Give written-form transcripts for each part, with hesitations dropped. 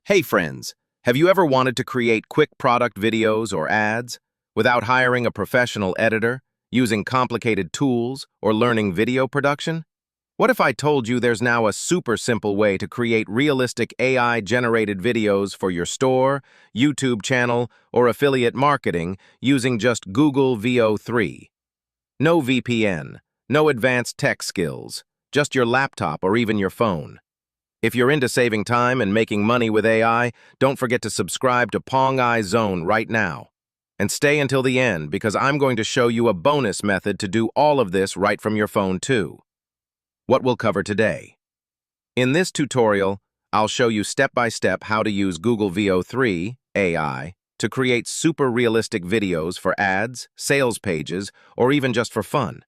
Hey friends, have you ever wanted to create quick product videos or ads without hiring a professional editor, using complicated tools, or learning video production? What if I told you there's now a super simple way to create realistic AI-generated videos for your store, YouTube channel, or affiliate marketing using just Google Veo 3? No VPN, no advanced tech skills, just your laptop or even your phone. If you're into saving time and making money with AI, don't forget to subscribe to Pong Eye Zone right now. And stay until the end because I'm going to show you a bonus method to do all of this right from your phone too. What we'll cover today. In this tutorial, I'll show you step-by-step how to use Google Veo 3 AI to create super realistic videos for ads, sales pages, or even just for fun.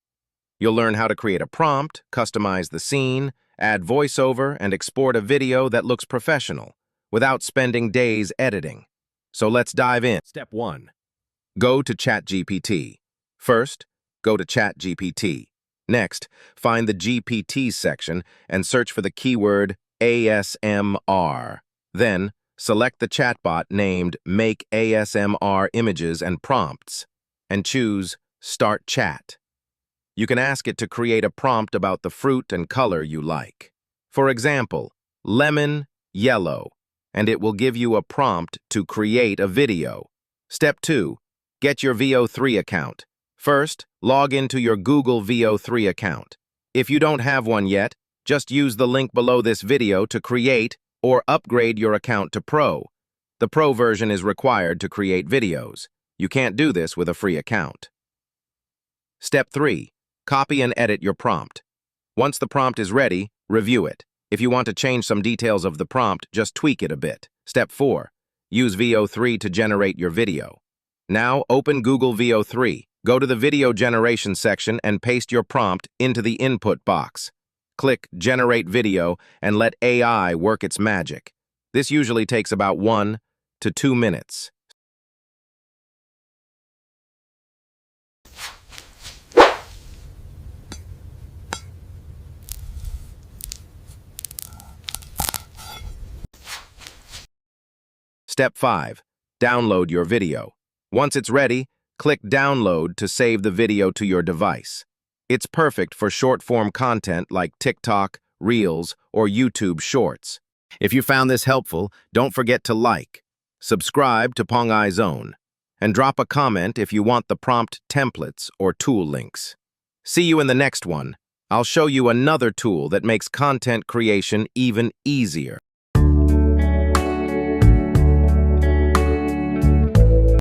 You'll learn how to create a prompt, customize the scene, add voiceover, and export a video that looks professional, without spending days editing. So let's dive in. Step 1. Go to ChatGPT. First, go to ChatGPT. Next, find the GPT section and search for the keyword ASMR. Then, select the chatbot named Make ASMR Images and Prompts, and choose Start Chat. You can ask it to create a prompt about the fruit and color you like. For example, lemon, yellow, and it will give you a prompt to create a video. Step 2. Get your Veo 3 account. First, log into your Google Veo 3 account. If you don't have one yet, just use the link below this video to create or upgrade your account to Pro. The Pro version is required to create videos. You can't do this with a free account. Step 3. Copy and edit your prompt. Once the prompt is ready, review it. If you want to change some details of the prompt, just tweak it a bit. Step 4. Use Veo 3 to generate your video. Now, open Google Veo 3. Go to the video generation section and paste your prompt into the input box. Click Generate Video and let AI work its magic. This usually takes about 1 to 2 minutes. Step 5. Download your video. Once it's ready, click Download to save the video to your device. It's perfect for short-form content like TikTok, Reels, or YouTube Shorts. If you found this helpful, don't forget to like, subscribe to Pong Eye Zone, and drop a comment if you want the prompt templates or tool links. See you in the next one. I'll show you another tool that makes content creation even easier.